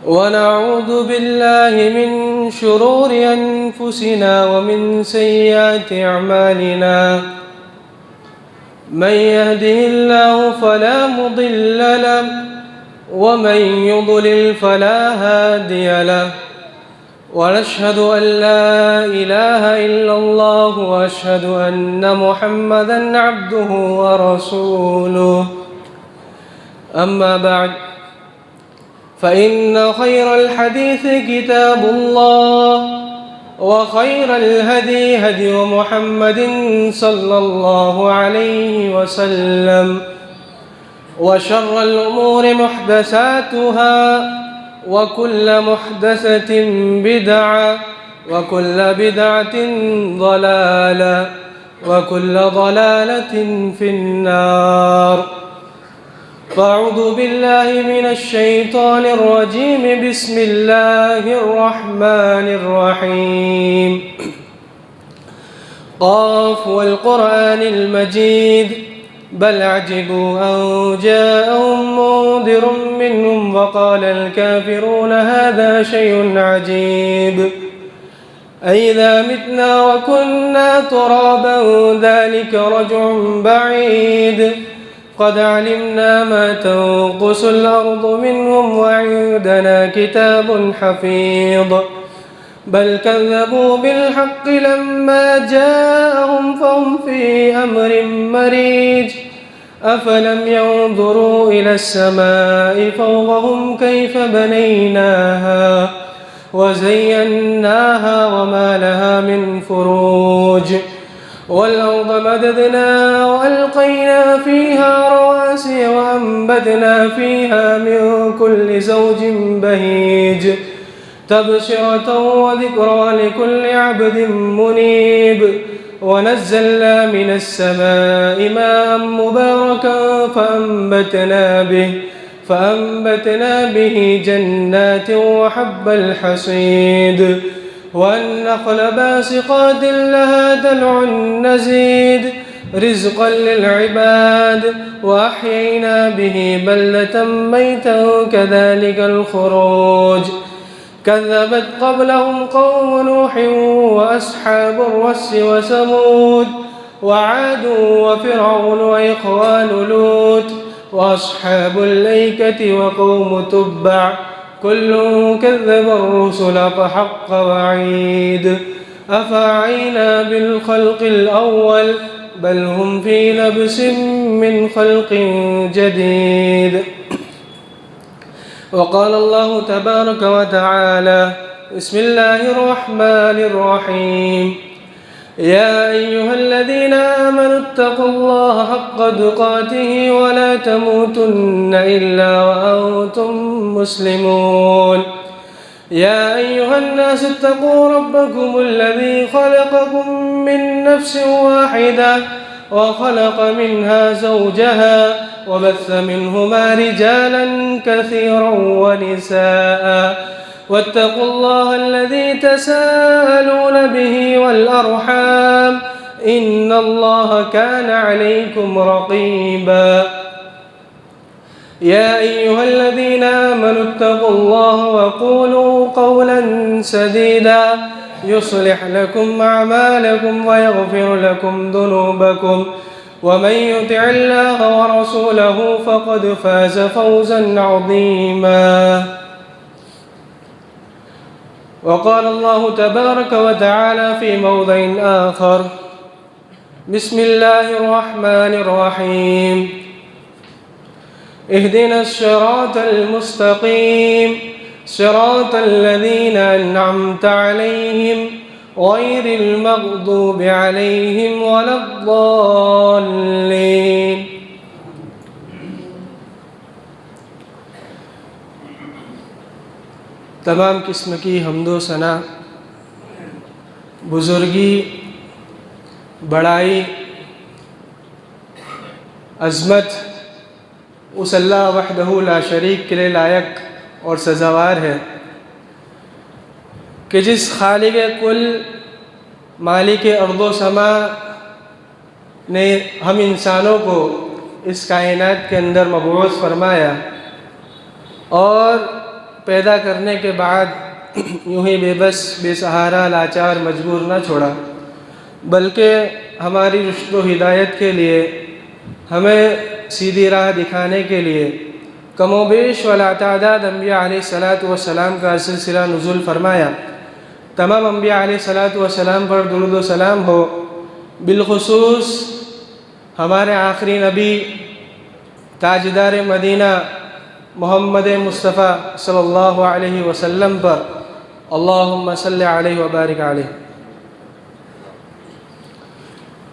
ونعوذ بالله من شرور أنفسنا ومن سيئات أعمالنا من يهده الله فلا مضل له ومن يضلل فلا هادي له ونشهد أن لا إله إلا الله وأشهد أن محمدًا عبده ورسوله أما بعد فإن خير الحديث كتاب الله وخير الهدي هدي محمد صلى الله عليه وسلم وشر الأمور محدثاتها وكل محدثة بدعة وكل بدعة ضلالة وكل ضلالة في النار. فأعوذ بالله من الشيطان الرجيم. بسم الله الرحمن الرحيم. قاف والقرآن المجيد بل عجبوا أن جاءهم منذر منهم وقال الكافرون هذا شيء عجيب أئذا متنا وكنا ترابا ذلك رجع بعيد قد علمنا ما تنقص الأرض منهم وعندنا كتاب حفيظ بل كذبوا بالحق لما جاءهم فهم في أمر مريج أفلم ينظروا إلى السماء فوقهم كيف بنيناها وزيناها وما لها من فروج والأرض مددناها وألقينا فيها رواسي وأنبتنا فيها من كل زوج بهيج تبصرة وذكرى لكل عبد منيب ونزلنا من السماء ماء مباركا فأنبتنا به جنات وحب الحصيد والنخل باسقات لها دلع نزيد رزقا للعباد وأحيينا به بلدة ميتا كذلك الخروج كذبت قبلهم قوم نوح وأصحاب الرس وثمود وعاد وفرعون وإخوان لوط وأصحاب الأيكة وقوم تبع كل كذب الرسل فحق وعيد أفعينا بالخلق الأول بل هم في لبس من خلق جديد. وقال الله تبارك وتعالى بسم الله الرحمن الرحيم يا أيها الذين آمنوا اتقوا الله حق تقاته ولا تموتن إلا وأنتم مسلمون يا أيها الناس اتقوا ربكم الذي خلقكم من نفس واحدة وخلق منها زوجها وبث منهما رجالا كثيرا ونساء واتقوا الله الذي تساءلون به والأرحام إن الله كان عليكم رقيبا يا أيها الذين آمنوا اتقوا الله وقولوا قولا سديدا يصلح لكم أعمالكم ويغفر لكم ذنوبكم ومن يطع الله ورسوله فقد فاز فوزا عظيما. وقال الله تبارك وتعالى في موضع آخر بسم الله الرحمن الرحيم اهدنا الصراط المستقيم صراط الذين أنعمت عليهم غير المغضوب عليهم ولا الضالين. تمام قسم کی حمد و ثنا بزرگی بڑائی عظمت اس اللہ وحدہ لا شریک کے لیے لائق اور سزاوار ہے کہ جس خالق کل مالک ارض و سما نے ہم انسانوں کو اس کائنات کے اندر مبعوث فرمایا اور پیدا کرنے کے بعد یوں ہی بے بس بے سہارا لاچار مجبور نہ چھوڑا، بلکہ ہماری رشد و ہدایت کے لیے، ہمیں سیدھی راہ دکھانے کے لیے کم و بیش ولا تعداد انبیاء علیہ السلام کا سلسلہ نزول فرمایا۔ تمام انبیاء علیہ السلام پر درود و سلام ہو، بالخصوص ہمارے آخری نبی تاجدار مدینہ محمد مصطفیٰ صلی اللہ علیہ وسلم پر، اللہم صلی علیہ وبارک علیہ۔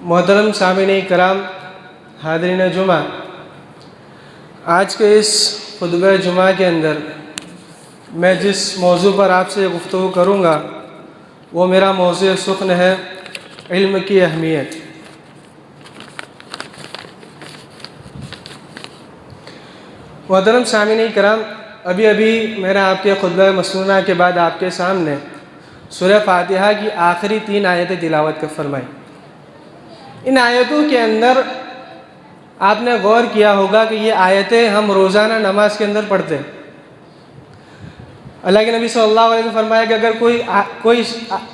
محترم سامعین کرام، حاضرین جمعہ، آج کے اس خطبہ جمعہ کے اندر میں جس موضوع پر آپ سے گفتگو کروں گا وہ میرا موضوع سخن ہے، علم کی اہمیت۔ محترم سامعین کرام، ابھی میں نے آپ کے خطبہ مسنونہ کے بعد آپ کے سامنے سورہ فاتحہ کی آخری 3 آیتیں تلاوت کر فرمائی۔ ان آیتوں کے اندر آپ نے غور کیا ہوگا کہ یہ آیتیں ہم روزانہ نماز کے اندر پڑھتے ہیں۔ اللہ کے نبی صلی اللہ علیہ وسلم نے فرمایا کہ اگر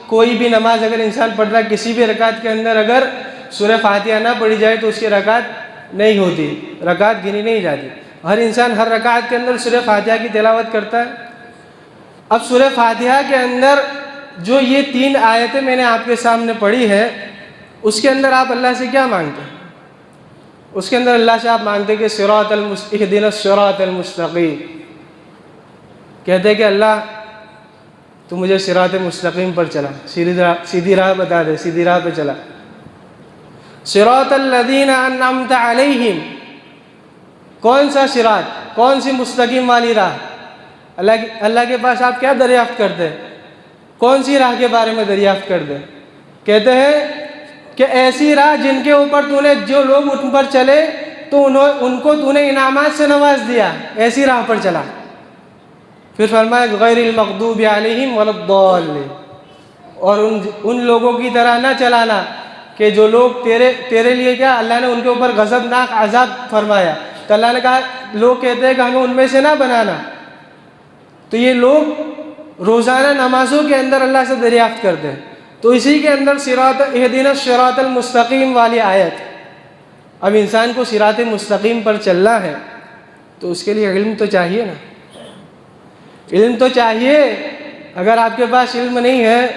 کوئی بھی نماز اگر انسان پڑھ رہا ہے، کسی بھی رکعت کے اندر اگر سورہ فاتحہ نہ پڑھی جائے تو اس کی رکعت نہیں ہوتی، رکعت گنی نہیں جاتی۔ ہر انسان ہر رکعت کے اندر سورہ فاتحہ کی تلاوت کرتا ہے۔ اب سورہ فاتحہ کے اندر جو یہ 3 آیتیں میں نے آپ کے سامنے پڑھی ہے، اس کے اندر آپ اللہ سے کیا مانگتے ہیں؟ اس کے اندر اللہ سے آپ مانگتے کہ اہدنا الصراط المستقیم، کہتے ہیں کہ اللہ تو مجھے صراط مستقیم پر چلا، سیدھی راہ بتا دے، سیدھی راہ پہ چلا۔ صراط الذین انعمت علیہم، کون سا صراط، کون سی مستقیم والی راہ؟ اللہ کے پاس آپ کیا دریافت کرتے ہیں؟ کون سی راہ کے بارے میں دریافت کرتے ہیں؟ کہتے ہیں کہ ایسی راہ جن کے اوپر تو نے جو لوگ ان پر چلے تو ان کو تو نے انعامات سے نواز دیا، ایسی راہ پر چلا۔ پھر فرمایا غیر المغضوب علیہم ولا الضالین، اور ان لوگوں کی طرح نہ چلانا کہ جو لوگ تیرے لیے کیا، اللہ نے ان کے اوپر غضبناک عذاب فرمایا، تو اللہ نے کہا لوگ کہتے ہیں کہ ہمیں ان میں سے نہ بنانا۔ تو یہ لوگ روزانہ نمازوں کے اندر اللہ سے دریافت کرتے ہیں۔ تو اسی کے اندر اہدنا الصراط المستقیم والی آیت، اب انسان کو صراط مستقیم پر چلنا ہے تو اس کے لیے علم تو چاہیے نا، علم تو چاہیے۔ اگر آپ کے پاس علم نہیں ہے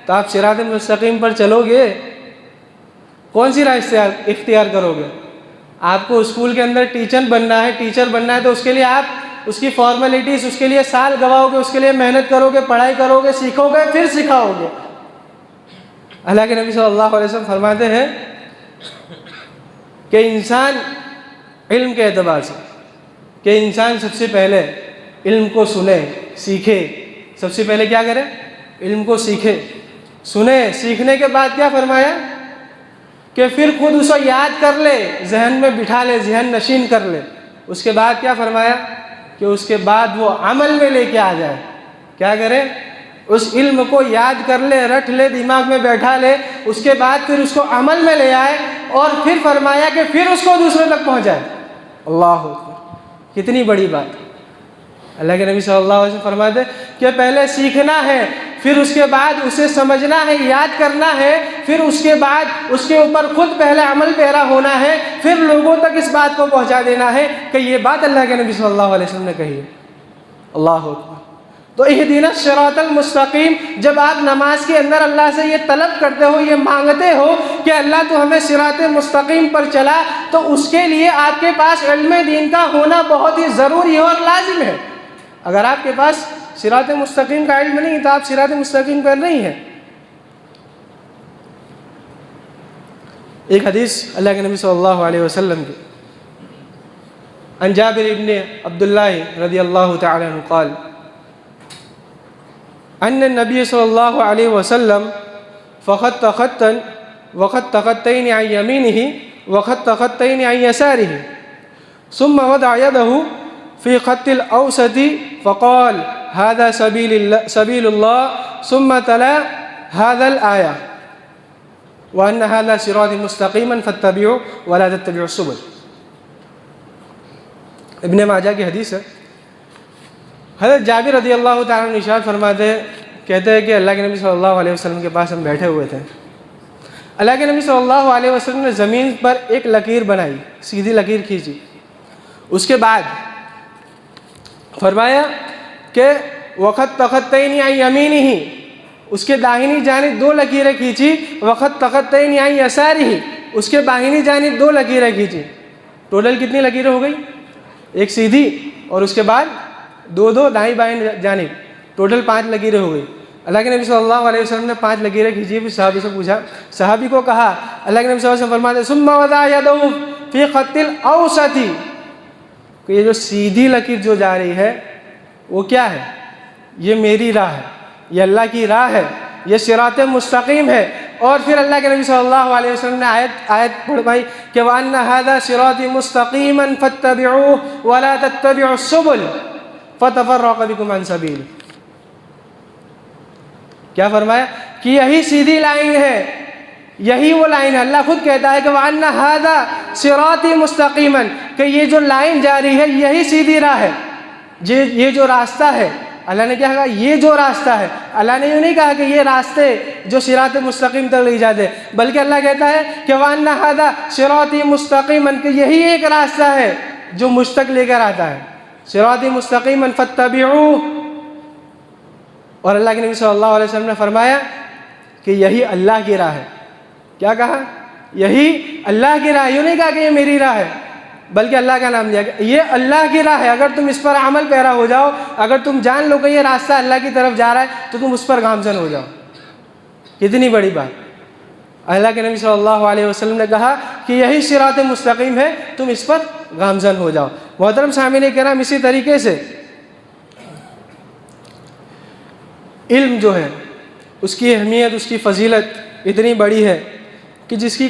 تو آپ صراط مستقیم پر چلو گے، کون سی راہ اختیار کرو گے؟ آپ کو اسکول کے اندر ٹیچر بننا ہے تو اس کے لیے آپ اس کی فارمیلٹیز، اس کے لیے سال گواؤ گے، اس کے لیے محنت کرو گے، پڑھائی کرو گے، سیکھو گے، پھر سکھاؤ گے۔ اللہ کے نبی صلی اللہ علیہ وسلم فرماتے ہیں کہ انسان علم کے اعتبار سے، کہ انسان سب سے پہلے علم کو سنے، سیکھے۔ سب سے پہلے کیا کرے؟ علم کو سیکھے، سنے، سیکھنے کے بعد کیا فرمایا کہ پھر خود اسے یاد کر لے، ذہن میں بٹھا لے، ذہن نشین کر لے۔ اس کے بعد کیا فرمایا کہ اس کے بعد وہ عمل میں لے کے آ جائے۔ کیا کرے؟ اس علم کو یاد کر لے، رٹ لے، دماغ میں بیٹھا لے، اس کے بعد پھر اس کو عمل میں لے آئے، اور پھر فرمایا کہ پھر اس کو دوسرے تک پہنچائے۔ اللہ اکبر، کتنی بڑی بات۔ اللہ کے نبی صلی اللہ علیہ وسلم فرماتے ہیں کہ پہلے سیکھنا ہے، پھر اس کے بعد اسے سمجھنا ہے، یاد کرنا ہے، پھر اس کے بعد اس کے اوپر خود پہلے عمل پیرا ہونا ہے، پھر لوگوں تک اس بات کو پہنچا دینا ہے کہ یہ بات اللہ کے نبی صلی اللہ علیہ وسلم نے کہی ہے۔ اللہ اکبر۔ تو اہدنا الصراط المستقیم، جب آپ نماز کے اندر اللہ سے یہ طلب کرتے ہو، یہ مانگتے ہو کہ اللہ تو ہمیں صراط مستقیم پر چلا، تو اس کے لیے آپ کے پاس علم دین کا ہونا بہت ہی ضروری ہے اور لازم ہے۔ اگر آپ کے پاس صراط مستقیم کا علم نہیں تو آپ صراط مستقیم پر نہیں ہیں۔ ایک حدیث اللہ کے نبی صلی اللہ علیہ وسلم کی، عن جابر ابن عبداللہ رضی اللہ تعالی عنہ قال ان النبی صلی اللہ علیہ وسلم فخط خطا وخط خطين عن يمينه وخط خطين عن يساره ثم وضع يده في خط الأوسط فقال هذا سبيل الله ثم تلا هذا الآية وأن هذا صراط مستقيما فاتبعوا ولا تتبعوا السبل۔ ابن ماجہ کی حدیث ہے، حضرت جابر رضی اللہ تعالیٰ عنہ ارشاد فرماتے ہیں، کہتے ہیں کہ اللہ کے نبی صلی اللہ علیہ وسلم کے پاس ہم بیٹھے ہوئے تھے، اللہ کے نبی صلی اللہ علیہ وسلم نے زمین پر ایک لکیر بنائی، سیدھی لکیر کھینچی، اس کے بعد فرمایا کہ وقت تخطین عن یمینہ، اس کے داہنی جانب 2 لکیریں کھینچی، وقت تخطین عن یسارہ، اس کے بائیں جانب 2 لکیریں کھینچی، ٹوٹل کتنی لکیریں ہو گئی؟ ایک سیدھی اور اس کے بعد 2 دائیں بائیں جانب، ٹوٹل 5 لکیریں ہو گئی۔ اللہ کے نبی صلی اللہ علیہ وسلم نے 5 لکیریں کھینچی، پھر صحابی سے پوچھا، صحابی کو کہا، اللہ کے نبی صلی اللہ علیہ وسلم فرماتے ہیں ثم وضع یدہ فی خط الاوسط، کہ یہ جو سیدھی لکیر جو جا رہی ہے وہ کیا ہے؟ یہ میری راہ ہے، یہ اللہ کی راہ ہے، یہ صراط مستقیم ہے۔ اور پھر اللہ کے نبی صلی اللہ علیہ وسلم نے آیت پڑھوائی کہ وَأَنَّ هَذَا صِرَاطِي مُسْتَقِيمًا فَاتَّبِعُوهُ وَلَا تَتَّبِعُوا السُّبُلَ فَتَفَرَّقَ بِكُمْ عَنْ سَبِيلِهِ۔ کیا فرمایا کہ یہی سیدھی لائن ہے، یہی وہ لائن ہے۔ اللہ خود کہتا ہے کہ وَأَنَّ هَذَا صِرَاطِي مُسْتَقِيمًا، کہ یہ جو لائن جاری ہے یہی سیدھی راہ ہے، یہ جو راستہ ہے۔ اللہ نے کیا کہا؟ یہ جو راستہ ہے۔ اللہ نے یوں نہیں کہا کہ یہ راستے جو صراط مستقیم تک لے جاتے، بلکہ اللہ کہتا ہے کہ وَأَنَّ هَذَا صِرَاطِي مُسْتَقِيمًا، کہ یہی ایک راستہ ہے جو مجھ تک لے کر آتا ہے، صراط مستقیما فاتبعوه۔ اور اللہ کے نبی صلی اللہ علیہ وسلم نے فرمایا کہ یہی اللہ کی راہ ہے۔ کیا کہا؟ یہی اللہ کی راہ ہے، یوں نہیں کہا کہ یہ میری راہ ہے، بلکہ اللہ کا نام دیا کہ یہ اللہ کی راہ ہے۔ اگر تم اس پر عمل پیرا ہو جاؤ، اگر تم جان لو کہ یہ راستہ اللہ کی طرف جا رہا ہے، تو تم اس پر گامزن ہو جاؤ۔ کتنی بڑی بات! اللہ کے نبی صلی اللہ علیہ وسلم نے کہا کہ یہی صراط مستقیم ہے، تم اس پر گامزن ہو جاؤ۔ محترم سامعین کرام، اسی طریقے سے علم جو ہے اس کی اہمیت، اس کی فضیلت اتنی بڑی ہے کہ جس کی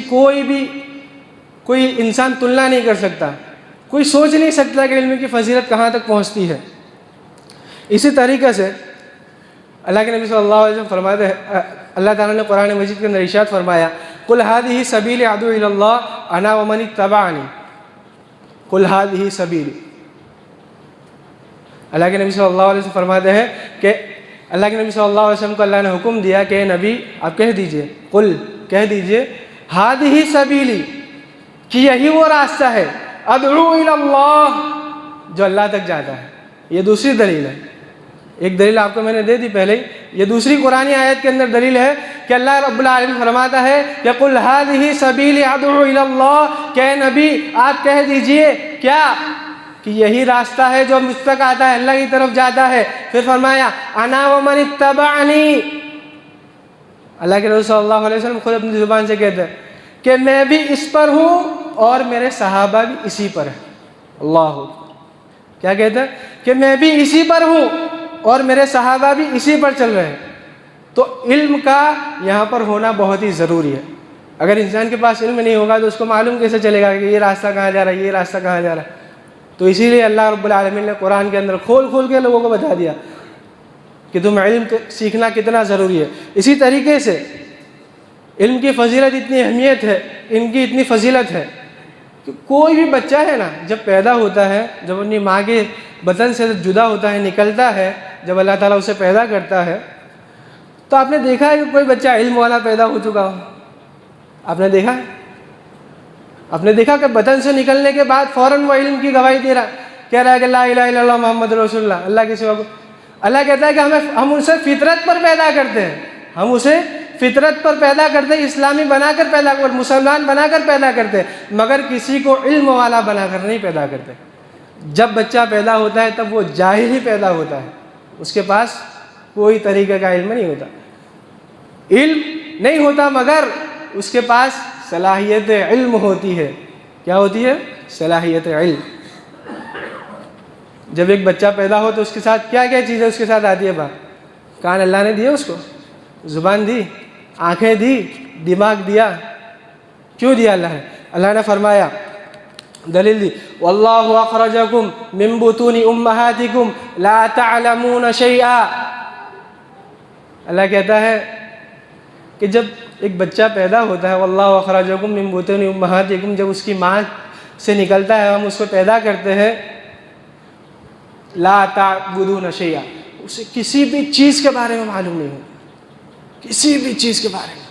کوئی انسان تلنا نہیں کر سکتا، کوئی سوچ نہیں سکتا کہ علم کی فضیلت کہاں تک پہنچتی ہے۔ اسی طریقے سے اللہ کے نبی صلی اللہ علیہ وسلم فرماتے ہیں، اللہ تعالیٰ نے قرآن مجید کے اندر ارشاد فرمایا قُلْ هَذِهِ سَبِيلِ أَدْعُو إِلَى اللَّهِ أَنَا وَمَنِ اتَّبَعَنِي قُلْ هَذِهِ سَبِيلِ۔ اللہ کے نبی صلی اللہ علیہ وسلم فرماتے ہیں کہ اللہ کے نبی صلی اللہ علیہ وسلم کو اللہ نے حکم دیا کہ نبی آپ کہہ دیجئے، قل کہہ دیجئے، هَذِهِ سَبِيلِ، کہ یہی وہ راستہ ہے، ادعو الی اللہ، جو اللہ تک جاتا ہے۔ یہ دوسری دلیل ہے، ایک دلیل آپ کو میں نے دے دی پہلے ہی، یہ دوسری قرآنی آیت کے اندر دلیل ہے کہ اللہ رب العالمین فرماتا ہے کہ قل هذه سبیلی ادعو الی اللہ، کہ نبی آپ کہہ دیجئے کیا کہ یہی راستہ ہے جو مجھ تک آتا ہے، اللہ کی طرف جاتا ہے۔ پھر فرمایا انا ومن اتبعنی، اللہ کے رسول صلی اللہ علیہ وسلم خود اپنی زبان سے کہتے ہیں کہ میں بھی اس پر ہوں اور میرے صحابہ بھی اسی پر ہیں۔ اللہ کیا کہتے ہیں کہ میں بھی اسی پر ہوں اور میرے صحابہ بھی اسی پر چل رہے ہیں۔ تو علم کا یہاں پر ہونا بہت ہی ضروری ہے۔ اگر انسان کے پاس علم نہیں ہوگا تو اس کو معلوم کیسے چلے گا کہ یہ راستہ کہاں جا رہا ہے، یہ راستہ کہاں جا رہا ہے؟ تو اسی لیے اللہ رب العالمین نے قرآن کے اندر کھول کے لوگوں کو بتا دیا کہ تم علم سیکھنا کتنا ضروری ہے۔ اسی طریقے سے علم کی فضیلت اتنی اہمیت ہے، ان کی اتنی فضیلت ہے کہ کوئی بھی بچہ ہے نا، جب پیدا ہوتا ہے، جب اپنی ماں کے بدن سے جدا ہوتا ہے، نکلتا ہے، جب اللہ تعالیٰ اسے پیدا کرتا ہے، تو آپ نے دیکھا ہے کہ کوئی بچہ علم والا پیدا ہو چکا ہو؟ آپ نے دیکھا ہے؟ آپ نے دیکھا کہ بدن سے نکلنے کے بعد فوراً وہ علم کی گواہی دے رہا، کہہ رہا ہے کہ لا الہ الا اللہ محمد رسول اللہ، اللہ کے سوا کو۔ اللہ کہتا ہے کہ ہم اسے فطرت پر پیدا کرتے ہیں، ہم اسے فطرت پر پیدا کرتے ہیں، اسلامی بنا کر پیدا کرتے، مسلمان بنا کر پیدا کرتے ہیں، مگر کسی کو علم والا بنا کر نہیں پیدا کرتے۔ جب بچہ پیدا ہوتا ہے تب وہ جاہل ہی پیدا ہوتا ہے، اس کے پاس کوئی طریقے کا علم نہیں ہوتا، علم نہیں ہوتا، مگر اس کے پاس صلاحیت علم ہوتی ہے۔ کیا ہوتی ہے؟ صلاحیت علم۔ جب ایک بچہ پیدا ہو تو اس کے ساتھ کیا کیا چیزیں اس کے ساتھ آتی ہے؟ بات کان اللہ نے دیے اس کو، زبان دی، آنکھیں دی، دماغ دیا۔ کیوں دیا اللہ نے؟ اللہ نے فرمایا، دلیل دی، واللہ اخرجکم من بطون امہاتکم لا تعلمون شیئا۔ اللہ کہتا ہے کہ جب ایک بچہ پیدا ہوتا ہے، واللہ اخرجکم من بطون امہاتکم، جب اس کی ماں سے نکلتا ہے، ہم اس کو پیدا کرتے ہیں، لا تعبدون شیئا، اسے کسی بھی چیز کے بارے میں معلوم نہیں ہو، کسی بھی چیز کے بارے میں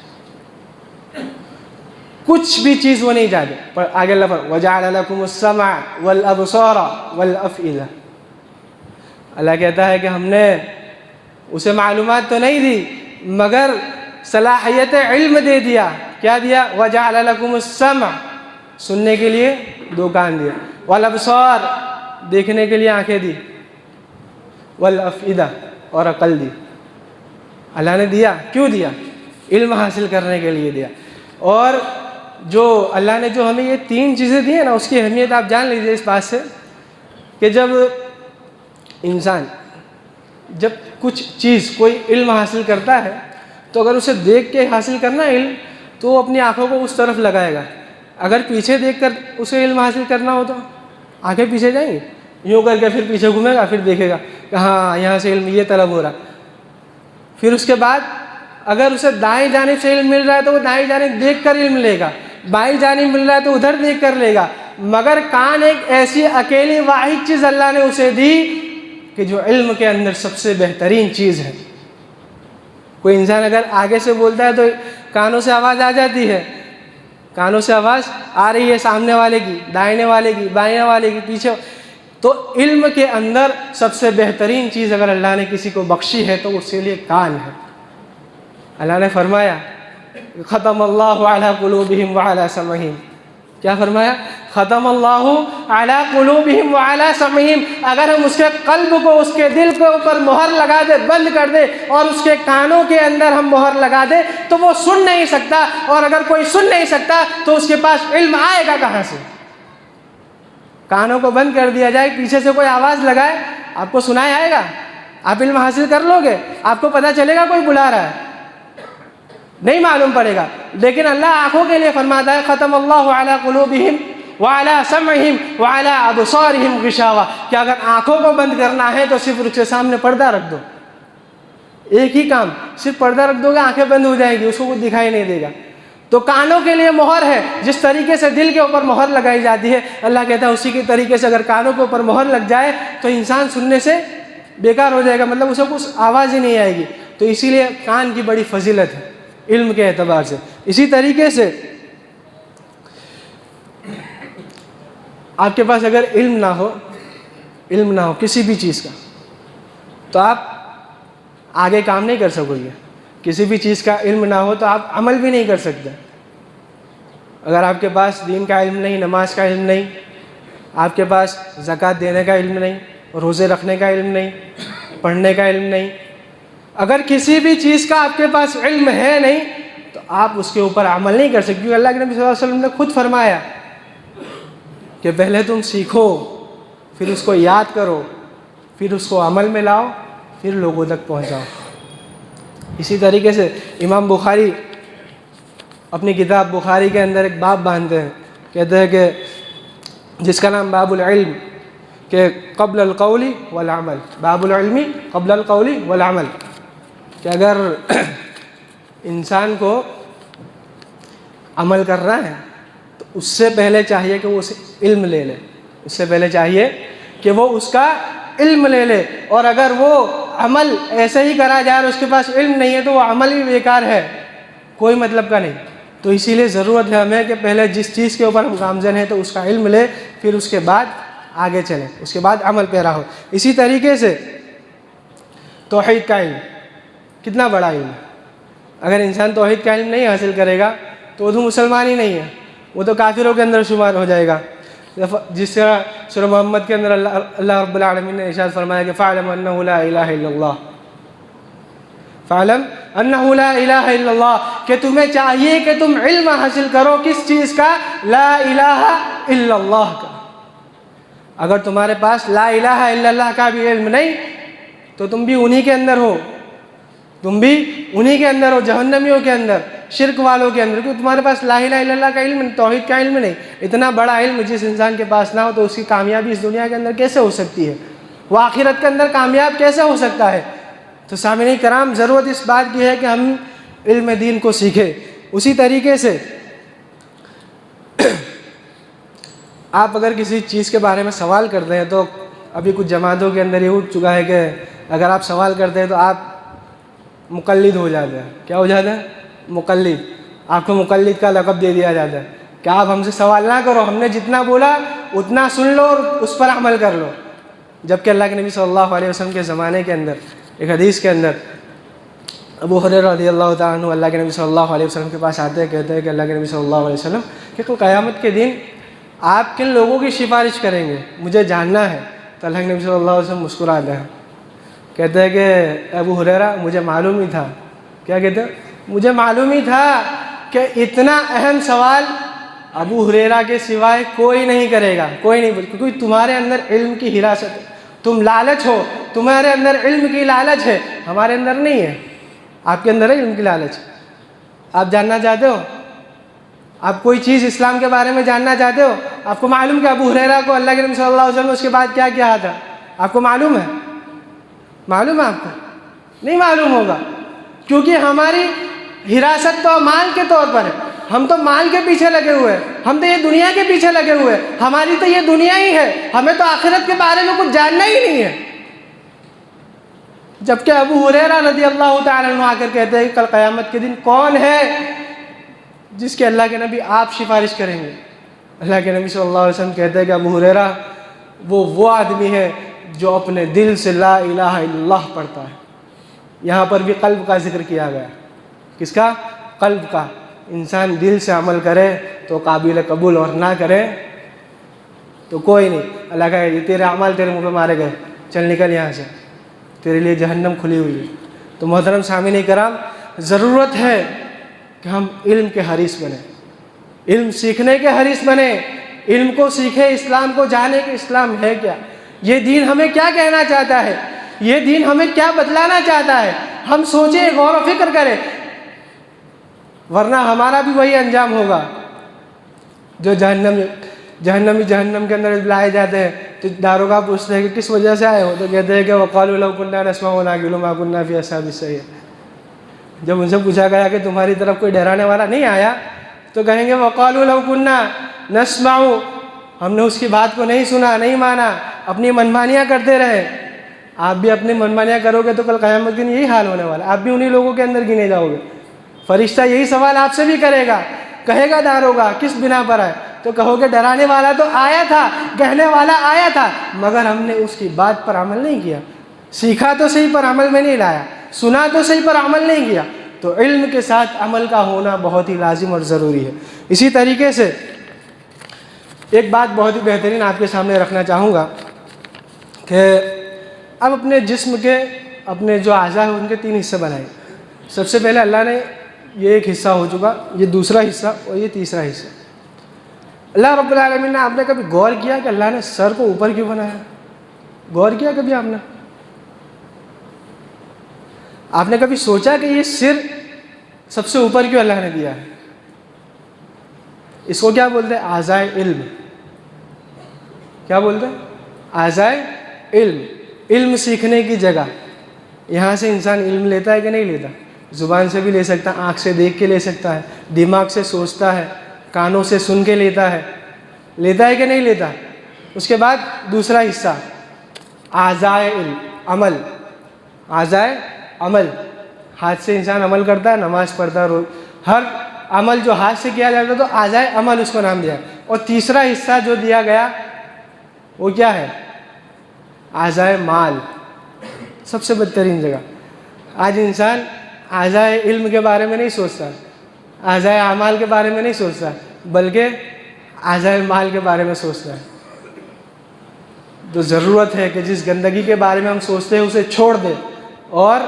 کچھ بھی چیز وہ نہیں جانتے. پر آگے لفظ وَجَعَلَ لَكُمُ السَّمْعَ وَالْأَبْصَارَ وَالْأَفْئِدَةَ، اللہ کہتا ہے کہ ہم نے اسے معلومات تو نہیں دی مگر صلاحیت علم دے دیا. کیا دیا؟ وَجَعَلَ لَكُمُ السَّمْعَ، سننے کے لیے 2 کان دیا، وَالْأَبْصَارَ، دیکھنے کے لیے آنکھیں دی، وَالْأَفْئِدَةَ، اور عقل دی. اللہ نے دیا، کیوں دیا؟ علم حاصل کرنے کے لیے دیا. اور جو اللہ نے جو ہمیں یہ 3 چیزیں دی ہیں نا، اس کی اہمیت آپ جان لیجیے اس بات سے کہ جب انسان جب کچھ چیز کوئی علم حاصل کرتا ہے تو اگر اسے دیکھ کے حاصل کرنا ہے علم تو وہ اپنی آنکھوں کو اس طرف لگائے گا. اگر پیچھے دیکھ کر اسے علم حاصل کرنا ہو تو آنکھیں پیچھے جائیں گی، یوں کر کے پھر پیچھے گھومے گا، پھر دیکھے گا کہ ہاں یہاں سے علم یہ طلب ہو رہا. پھر اس کے بعد اگر اسے دائیں جانب سے علم مل رہا ہے تو وہ دائیں جانب دیکھ کر علم لے گا، بائیں جانب مل رہا ہے تو ادھر دیکھ کر لے گا. مگر کان ایک ایسی اکیلی واحد چیز اللہ نے اسے دی کہ جو علم کے اندر سب سے بہترین چیز ہے. کوئی انسان اگر آگے سے بولتا ہے تو کانوں سے آواز آ جاتی ہے، کانوں سے آواز آ رہی ہے سامنے والے کی، دائنے والے کی، بائیں والے کی، پیچھے. تو علم کے اندر سب سے بہترین چیز اگر اللہ نے کسی کو بخشی ہے تو اس کے لیے کان ہے. اللہ نے فرمایا ختم اللہ علی قلوبہم وعلی سمعہم. کیا فرمایا؟ ختم اللہ علی قلوبہم وعلی سمعہم. اگر ہم اس کے قلب کو، اس کے دل کے اوپر مہر لگا دے، بند کر دے، اور اس کے کانوں کے اندر ہم مہر لگا دے تو وہ سن نہیں سکتا. اور اگر کوئی سن نہیں سکتا تو اس کے پاس علم آئے گا کہاں سے؟ کانوں کو بند کر دیا جائے، پیچھے سے کوئی آواز لگائے، آپ کو سنائی آئے گا؟ آپ علم حاصل کر لو گے؟ آپ کو پتہ چلے گا کوئی بلا رہا ہے؟ نہیں معلوم پڑے گا. لیکن اللہ آنکھوں کے لیے فرماتا ہے ختم اللہ علی قلوبہم وعلی سمعہم وعلی ابصارہم غشاوہ، کہ اگر آنکھوں کو بند کرنا ہے تو صرف اس کے سامنے پردہ رکھ دو. ایک ہی کام، صرف پردہ رکھ دو گے آنکھیں بند ہو جائیں گی، اس کو کچھ دکھائی نہیں دے گا. تو کانوں کے لیے مہر ہے، جس طریقے سے دل کے اوپر مہر لگائی جاتی ہے، اللہ کہتا ہے اسی کے طریقے سے اگر کانوں کے اوپر مہر لگ جائے تو انسان سننے سے بیکار ہو جائے گا، مطلب اسے کچھ آواز ہی نہیں آئے گی. تو اسی لیے کان کی بڑی فضیلت ہے علم کے اعتبار سے. اسی طریقے سے آپ کے پاس اگر علم نہ ہو کسی بھی چیز کا تو آپ آگے کام نہیں کر سکو گے. کسی بھی چیز کا علم نہ ہو تو آپ عمل بھی نہیں کر سکتے. اگر آپ کے پاس دین کا علم نہیں، نماز کا علم نہیں، آپ کے پاس زکوٰۃ دینے کا علم نہیں، روزے رکھنے کا علم نہیں، پڑھنے کا علم نہیں، اگر کسی بھی چیز کا آپ کے پاس علم ہے نہیں تو آپ اس کے اوپر عمل نہیں کر سکتے. کیونکہ اللہ کے نبی صلی اللہ علیہ وسلم نے خود فرمایا کہ پہلے تم سیکھو، پھر اس کو یاد کرو، پھر اس کو عمل میں لاؤ، پھر لوگوں تک پہنچاؤ. اسی طریقے سے امام بخاری اپنی کتاب بخاری کے اندر ایک باب باندھتے ہیں، کہتے ہیں کہ جس کا نام باب العلم، کہ قبل القول والعمل، باب العلم قبل القول والعمل، کہ اگر انسان کو عمل کرنا ہے تو اس سے پہلے چاہیے کہ وہ اسے علم لے لے، اس سے پہلے چاہیے کہ وہ اس کا علم لے لے. اور اگر وہ عمل ایسے ہی کرا جائے اور اس کے پاس علم نہیں ہے تو وہ عمل بھی بیکار ہے، کوئی مطلب کا نہیں. تو اسی لیے ضرورت ہے ہمیں کہ پہلے جس چیز کے اوپر ہم گامزن ہیں تو اس کا علم لے، پھر اس کے بعد آگے چلیں، اس کے بعد عمل پیرا ہو. اسی طریقے سے توحید کا علم کتنا بڑا علم ہے. اگر انسان توحید کا علم نہیں حاصل کرے گا تو وہ تو مسلمان ہی نہیں ہے، وہ تو کافروں کے اندر شمار ہو جائے گا. جس طرح سورہ محمد کے اندر اللہ رب العالمین نے ارشاد فرمایا کہ فَاعْلَمْ أَنَّهُ لَا إِلَٰهَ إِلَّا اللَّهُ، فَاعْلَمْ أَنَّهُ لَا إِلَٰهَ إِلَّا اللَّهُ، کہ تمہیں چاہیے کہ تم علم حاصل کرو کس چیز کا؟ لا الہ الا اللہ کا. اگر تمہارے پاس لا الہ الا اللہ کا بھی علم نہیں تو تم بھی انہی کے اندر ہو، تم بھی انہی کے اندر ہو، جہنمیوں کے اندر، شرک والوں کے اندر، کیونکہ تمہارے پاس لا الہ الا اللہ کا علم، توحید کا علم نہیں. اتنا بڑا علم جس انسان کے پاس نہ ہو تو اس کی کامیابی اس دنیا کے اندر کیسے ہو سکتی ہے؟ وہ آخرت کے اندر کامیاب کیسے ہو سکتا ہے؟ تو سامعین کرام، ضرورت اس بات کی ہے کہ ہم علم دین کو سیکھیں. اسی طریقے سے آپ اگر کسی چیز کے بارے میں سوال کرتے ہیں تو ابھی کچھ جماعتوں کے اندر یہ اٹھ چکا ہے کہ اگر آپ سوال کرتے ہیں تو آپ مقلد ہو جاتے ہیں. کیا ہو جاتا ہے؟ مقلد. آپ کو مقلد کا لقب دے دیا جاتا ہے کہ آپ ہم سے سوال نہ کرو, ہم نے جتنا بولا اتنا سن لو اور اس پر عمل کر لو. جبکہ اللہ کے نبی صلی اللہ علیہ وسلم کے زمانے کے اندر ایک حدیث کے اندر ابو ہریرہ رضی اللہ تعالیٰ عنہ اللہ کے نبی صلی اللہ علیہ وسلم کے پاس آتے ہیں, کہتے ہیں کہ اللہ کے نبی صلی اللہ علیہ وسلم کہ کل قیامت کے دن آپ کن لوگوں کی سفارش کریں گے, مجھے جاننا ہے. تو اللہ کے نبی صلی اللہ علیہ وسلم مسکراتے ہیں, کہتے ہیں کہ ابو ہریرہ مجھے معلوم ہی تھا. کیا کہتے ہیں؟ مجھے معلوم ہی تھا کہ اتنا اہم سوال ابو ہریرہ کے سوائے کوئی نہیں کرے گا, کوئی نہیں, کیونکہ تمہارے اندر علم کی حراست ہے, تم لالچ ہو, تمہارے اندر علم کی لالچ ہے, ہمارے اندر نہیں ہے. آپ کے اندر ہے علم کی لالچ. آپ جاننا چاہتے ہو, آپ کوئی چیز اسلام کے بارے میں جاننا چاہتے ہو, آپ کو معلوم کہ ابو ہریرہ کو اللہ کے نبی صلی اللہ علیہ وسلم نے اس کے بعد کیا کیا تھا؟ آپ کو معلوم ہے؟ معلوم ہے آپ کو؟ نہیں معلوم ہوگا, کیونکہ ہماری حراست تو مال کے طور پر ہے. ہم تو مال کے پیچھے لگے ہوئے ہیں, ہم تو یہ دنیا کے پیچھے لگے ہوئے ہیں, ہماری تو یہ دنیا ہی ہے, ہمیں تو آخرت کے بارے میں کچھ جاننا ہی نہیں ہے. جبکہ ابو ہریرہ رضی اللہ تعالیٰ عنہ آ کر کہتے ہیں کہ کل قیامت کے دن کون ہے جس کے اللہ کے نبی آپ سفارش کریں گے؟ اللہ کے نبی صلی اللہ علیہ وسلم کہتے ہیں کہ ابو ہریرہ وہ آدمی ہے جو اپنے دل سے لا الہ الا اللہ پڑھتا ہے. یہاں پر بھی قلب کا ذکر کیا گیا. کس کا؟ قلب کا. انسان دل سے عمل کرے تو قابل قبول, اور نہ کرے تو کوئی نہیں. اللہ کا یہ تیرے اعمال تیرے منہ پہ مارے گئے, چل نکل یہاں سے, تیرے لیے جہنم کھلی ہوئی ہے. تو محترم سامعین کرام, ضرورت ہے کہ ہم علم کے حریص بنیں, علم سیکھنے کے حریص بنیں, علم کو سیکھیں, اسلام کو جانے کہ اسلام ہے کیا, یہ دین ہمیں کیا کہنا چاہتا ہے, یہ دین ہمیں کیا بتلانا چاہتا ہے. ہم سوچیں, غور و فکر کریں, ورنہ ہمارا بھی وہی انجام ہوگا جو جہنم کے اندر لائے جاتے ہیں. تو داروغہ پوچھتے ہیں کہ کس وجہ سے آئے ہو, تو کہتے ہیں کہ وقالوا لو كنا نسمع ونعقل ما كنا في اصحاب السعير. جب ان سے پوچھا گیا کہ تمہاری طرف کوئی ڈرانے والا نہیں آیا, تو کہیں گے وقالوا لو كنا نسمع, ہم نے اس کی بات کو نہیں سنا, نہیں مانا, اپنی منمانیاں کرتے رہے. آپ بھی اپنی منمانیاں کرو گے تو کل قیامت کے دن یہی حال ہونے والا, آپ بھی انہی لوگوں کے اندر گنے جاؤ گے. فرشتہ یہی سوال آپ سے بھی کرے گا, کہے گا داروغہ کس بنا پر آئے, تو کہو گے ڈرانے والا تو آیا تھا, کہنے والا آیا تھا, مگر ہم نے اس کی بات پر عمل نہیں کیا. سیکھا تو صحیح پر عمل میں نہیں لایا, سنا تو صحیح پر عمل نہیں کیا. تو علم کے ساتھ عمل کا ہونا بہت ہی لازم اور ضروری ہے. اسی طریقے سے ایک بات بہت ہی بہترین آپ کے سامنے رکھنا چاہوں گا کہ اب اپنے جسم کے, اپنے جو اعضاء ہیں ان کے 3 حصے بنائے. سب سے پہلے اللہ نے یہ ایک حصہ ہو چکا, یہ دوسرا حصہ اور یہ تیسرا حصہ. اللہ رب العالمین نے, آپ نے کبھی غور کیا کہ اللہ نے سر کو اوپر کیوں بنایا؟ غور کیا کبھی آپ نے؟ آپ نے کبھی سوچا کہ یہ سر سب سے اوپر کیوں اللہ نے دیا ہے؟ اس کو کیا بولتے ہیں؟ اعضائے علم. کیا بولتے ہیں؟ اعضائے علم. علم سیکھنے کی جگہ. یہاں سے انسان علم لیتا ہے کہ نہیں لیتا؟ زبان سے بھی لے سکتا ہے, آنکھ سے دیکھ کے لے سکتا ہے, دماغ سے سوچتا ہے, کانوں سے سن کے لیتا ہے کہ نہیں لیتا؟ اس کے بعد دوسرا حصہ اعضائے علم, عمل. اعضائے عمل, ہاتھ سے انسان عمل کرتا ہے, نماز پڑھتا ہے, روز ہر عمل جو ہاتھ سے کیا جاتا ہے تو اعضائے عمل اس کو نام دیا. اور تیسرا حصہ جو دیا گیا وہ کیا ہے؟ اعضائے مال. سب سے بدترین جگہ. آج انسان اعضائے علم کے بارے میں نہیں سوچتا, اعضائے اعمال کے بارے میں نہیں سوچتا, بلکہ اعضائے مال کے بارے میں سوچتا ہے. تو ضرورت ہے کہ جس گندگی کے بارے میں ہم سوچتے ہیں اسے چھوڑ دے اور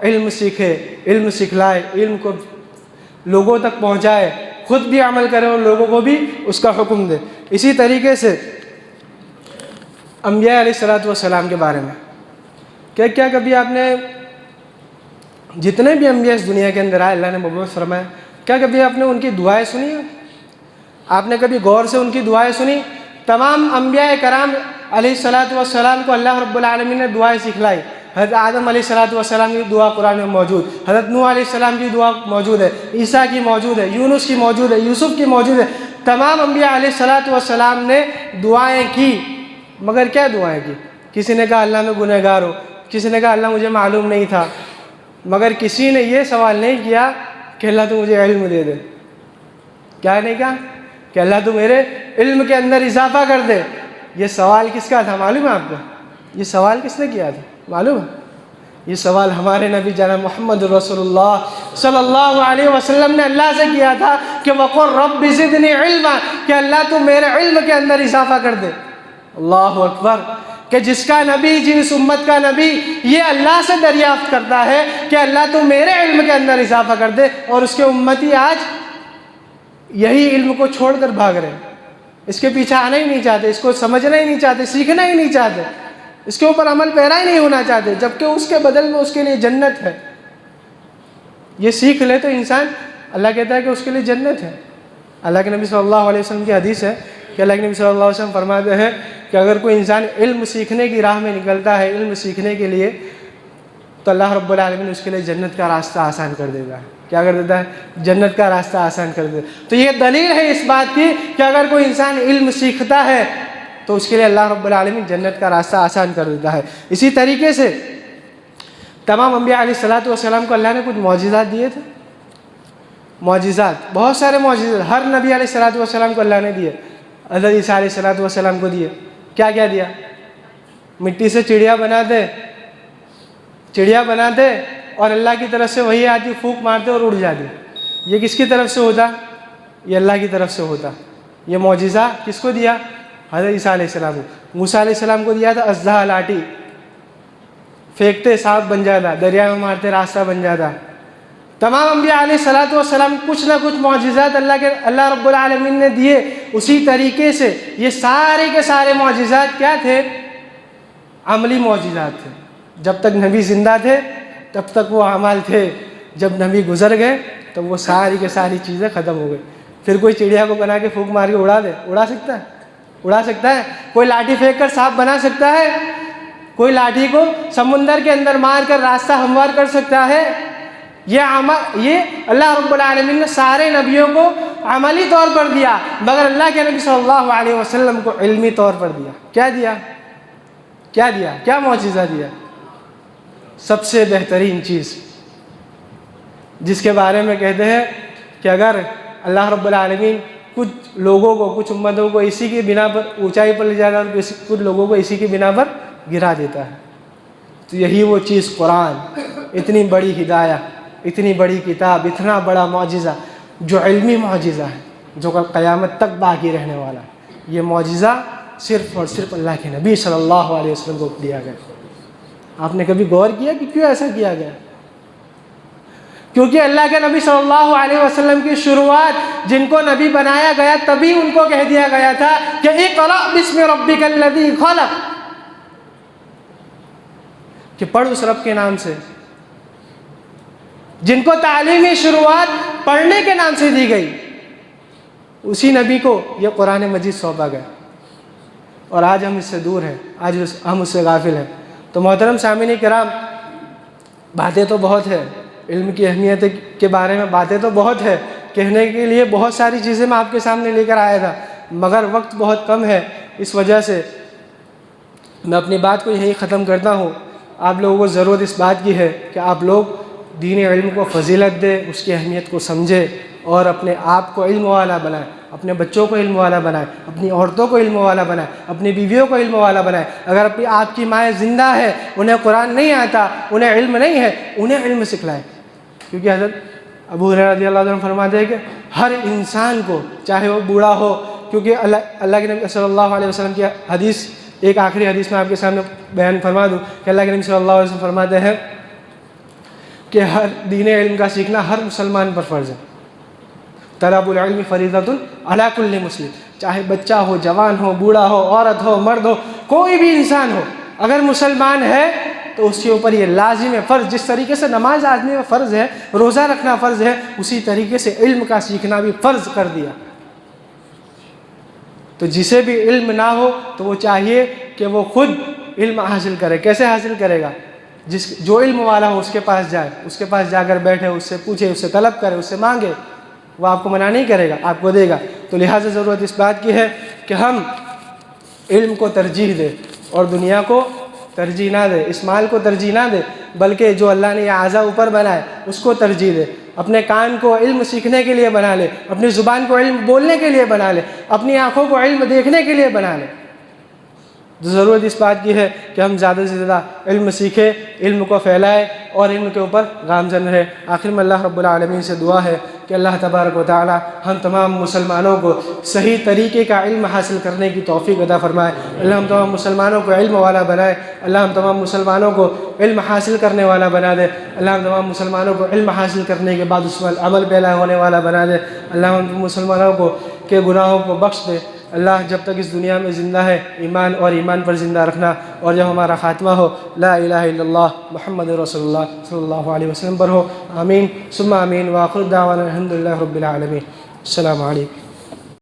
علم سیکھے, علم سکھلائے, علم کو لوگوں تک پہنچائے, خود بھی عمل کرے اور لوگوں کو بھی اس کا حکم دے. اسی طریقے سے انبیاء علیہ الصلوۃ والسلام کے بارے میں کیا کبھی آپ نے, جتنے بھی انبیاء اس دنیا کے اندر آئے اللہ نے مبعوث فرمایا, کیا کبھی آپ نے ان کی دعائیں سنی ہیں؟ آپ نے کبھی غور سے ان کی دعائیں سنی؟ تمام انبیاء کرام علیہ الصلوۃ والسلام کو اللہ رب العالمین نے دعائیں سکھلائی. حضرت آدم علیہ الصلوۃ والسلام کی دعا قرآن میں موجود, حضرت نوح علیہ السلام کی دعا موجود ہے, عیسیٰ کی موجود ہے, یونس کی موجود ہے, یوسف کی موجود ہے. تمام انبیاء علیہ الصلوۃ والسلام نے دعائیں کی, مگر کیا دعائیں کی؟ کسی نے کہا اللہ میں گنہگار ہوں، کسی نے کہا اللہ مجھے معلوم نہیں تھا، مگر کسی نے یہ سوال نہیں کیا کہ اللہ تو مجھے علم دے دے۔ کیا نہیں کہا؟ کہ اللہ تو میرے علم کے اندر اضافہ کر دے۔ یہ سوال کس کا تھا معلوم ہے آپ کو؟ یہ سوال کس نے کیا تھا معلوم ہے؟ یہ سوال ہمارے نبی جناب محمد رسول اللہ صلی اللہ علیہ وسلم نے اللہ سے کیا تھا کہ وَقُلْ رَبِّ زِدْنِي عِلْمًا، کہ اللہ تو میرے علم کے اندر اضافہ کر دے۔ اللہ اکبر! کہ جس کا نبی، جس امت کا نبی یہ اللہ سے دریافت کرتا ہے کہ اللہ تو میرے علم کے اندر اضافہ کر دے، اور اس کے امتی آج یہی علم کو چھوڑ کر بھاگ رہے ہیں، اس کے پیچھے آنا ہی نہیں چاہتے، اس کو سمجھنا ہی نہیں چاہتے، سیکھنا ہی نہیں چاہتے، اس کے اوپر عمل پیرا ہی نہیں ہونا چاہتے، جبکہ اس کے بدل میں اس کے لیے جنت ہے۔ یہ سیکھ لے تو انسان، اللہ کہتا ہے کہ اس کے لیے جنت ہے۔ اللہ کے نبی صلی اللہ علیہ وسلم کی حدیث ہے کہ اللہ کے نبی صلی اللہ علیہ وسلم فرماتے ہیں کہ اگر کوئی انسان علم سیکھنے کی راہ میں نکلتا ہے، علم سیکھنے کے لیے، تو اللہ رب العالمین اس کے لیے جنت کا راستہ آسان کر دیتا ہے۔ کیا کر دیتا ہے؟ جنت کا راستہ آسان کر دیتا ہے۔ تو یہ دلیل ہے اس بات کی کہ اگر کوئی انسان علم سیکھتا ہے تو اس کے لیے اللہ رب العالمین جنت کا راستہ آسان کر دیتا ہے۔ اسی طریقے سے تمام انبیاء علیہ السلام کو اللہ نے کچھ معجزات دیے تھے، معجزات، بہت سارے معجزات ہر نبی علیہ السلام کو اللہ نے دیے۔ حضرت عیسیٰ علیہ السلام کو دیے، کیا کیا دیا؟ مٹی سے چڑیا بناتے اور اللہ کی طرف سے وہی آتی، پھونک مارتے اور اڑ جاتی۔ یہ کس کی طرف سے ہوتا؟ یہ اللہ کی طرف سے ہوتا۔ یہ معجزہ کس کو دیا؟ حضرت عیسیٰ علیہ السلام کو۔ موسیٰ علیہ السلام کو دیا تھا اژدہا، لاٹھی، پھینکتے سانپ بن جاتا، دریا میں مارتے راستہ بن جاتا۔ تمام انبیاء علیہ السلام کچھ نہ کچھ معجزات اللہ رب العالمین نے دیے۔ اسی طریقے سے یہ سارے کے سارے معجزات کیا تھے؟ عملی معجزات تھے۔ جب تک نبی زندہ تھے تب تک وہ اعمال تھے، جب نبی گزر گئے تو وہ ساری کے ساری چیزیں ختم ہو گئی۔ پھر کوئی چڑیا کو بنا کے پھونک مار کے اڑا دے، اڑا سکتا ہے؟ کوئی لاٹھی پھینک کر سانپ بنا سکتا ہے؟ کوئی لاٹھی کو سمندر کے اندر مار کر راستہ ہموار کر سکتا ہے؟ یہ اللہ رب العالمین نے سارے نبیوں کو عملی طور پر دیا، مگر اللہ کے نبی صلی اللہ علیہ وسلم کو علمی طور پر دیا۔ کیا دیا؟ کیا معجزہ دیا؟ سب سے بہترین چیز جس کے بارے میں کہتے ہیں کہ اگر اللہ رب العالمین کچھ لوگوں کو، کچھ امتوں کو اسی کی بنا پر اونچائی پر لے جاتا ہے اور کچھ لوگوں کو اسی کی بنا پر گرا دیتا ہے، تو یہی وہ چیز قرآن، اتنی بڑی ہدایت، اتنی بڑی کتاب، اتنا بڑا معجزہ جو علمی معجزہ ہے، جو کل قیامت تک باقی رہنے والا ہے۔ یہ معجزہ صرف اور صرف اللہ کے نبی صلی اللہ علیہ وسلم کو دیا گیا۔ آپ نے کبھی غور کیا کہ کیوں ایسا کیا گیا؟ کیونکہ اللہ کے نبی صلی اللہ علیہ وسلم کی شروعات جن کو نبی بنایا گیا تبھی ان کو کہہ دیا گیا تھا کہ اقرأ بسم ربک الذی خلق، کہ پڑھ اس رب کے نام سے۔ جن کو تعلیمی شروعات پڑھنے کے نام سے دی گئی، اسی نبی کو یہ قرآن مجید سونپا گیا، اور آج ہم اس سے دور ہیں، آج ہم اس سے غافل ہیں۔ تو محترم سامعین کرام، باتیں تو بہت ہے، علم کی اہمیت کے بارے میں باتیں تو بہت ہے، کہنے کے لیے بہت ساری چیزیں میں آپ کے سامنے لے کر آیا تھا، مگر وقت بہت کم ہے۔ اس وجہ سے میں اپنی بات کو یہی ختم کرتا ہوں۔ آپ لوگوں کو ضرورت اس بات کی ہے کہ آپ لوگ دین علم کو فضیلت دیں، اس کی اہمیت کو سمجھیں، اور اپنے آپ کو علم والا بنائیں، اپنے بچوں کو علم والا بنائیں، اپنی عورتوں کو علم والا بنائیں، اپنی بیویوں کو علم والا بنائیں۔ اگر آپ کی مائیں زندہ ہے، انہیں قرآن نہیں آتا، انہیں علم نہیں ہے، انہیں علم سکھلائیں، کیونکہ حضرت ابو ہریرہ رضی اللہ عنہ فرماتے ہیں کہ ہر انسان کو، چاہے وہ بوڑھا ہو، کیونکہ اللہ کے نبی صلی اللہ علیہ وسلم کی حدیث، ایک آخری حدیث میں آپ کے سامنے بیان فرما دوں کہ اللہ کے نبی صلی اللہ علیہ وسلم فرماتے ہیں کہ ہر دین علم کا سیکھنا ہر مسلمان پر فرض ہے۔ طلب العلم فریضۃ علی کل مسلم، چاہے بچہ ہو، جوان ہو، بوڑھا ہو، عورت ہو، مرد ہو، کوئی بھی انسان ہو، اگر مسلمان ہے تو اس کے اوپر یہ لازم ہے، فرض۔ جس طریقے سے نماز آدمی میں فرض ہے، روزہ رکھنا فرض ہے، اسی طریقے سے علم کا سیکھنا بھی فرض کر دیا۔ تو جسے بھی علم نہ ہو تو وہ چاہیے کہ وہ خود علم حاصل کرے۔ کیسے حاصل کرے گا؟ جو علم والا ہو اس کے پاس جائے، اس کے پاس جا کر بیٹھے، اس سے پوچھے، اس سے طلب کرے، اس سے مانگے، وہ آپ کو منع نہیں کرے گا، آپ کو دے گا۔ تو لہٰذا ضرورت اس بات کی ہے کہ ہم علم کو ترجیح دیں اور دنیا کو ترجیح نہ دے، اس مال کو ترجیح نہ دے، بلکہ جو اللہ نے یہ اعضاء اوپر بنائے اس کو ترجیح دے۔ اپنے کان کو علم سیکھنے کے لیے بنا لے، اپنی زبان کو علم بولنے کے لیے بنا لے، اپنی آنکھوں کو علم دیکھنے کے لیے بنا لے۔ ضرورت اس بات کی ہے کہ ہم زیادہ سے زیادہ علم سیکھیں، علم کو پھیلائیں اور علم کے اوپر گامزن رہیں۔ آخر میں اللہ رب العالمین سے دعا ہے کہ اللہ تبارک و تعالی ہم تمام مسلمانوں کو صحیح طریقے کا علم حاصل کرنے کی توفیق عطا فرمائے۔ اللہ ہم تمام مسلمانوں کو علم والا بنائے، اللہ ہم تمام مسلمانوں کو علم حاصل کرنے والا بنا دے، اللہ ہم تمام مسلمانوں کو علم حاصل کرنے کے بعد اس پر عمل پیلا ہونے والا بنا دے، اللہ ہم مسلمانوں کو کے گناہوں کو بخش دے۔ اللہ جب تک اس دنیا میں زندہ ہے ایمان اور ایمان پر زندہ رکھنا، اور جب ہمارا خاتمہ ہو لا الہ الا اللہ محمد رسول اللہ صلی اللہ علیہ وسلم پر ہو۔ آمین ثم آمین، وآخر دعوانا الحمد للہ رب العالمین۔ السلام علیکم۔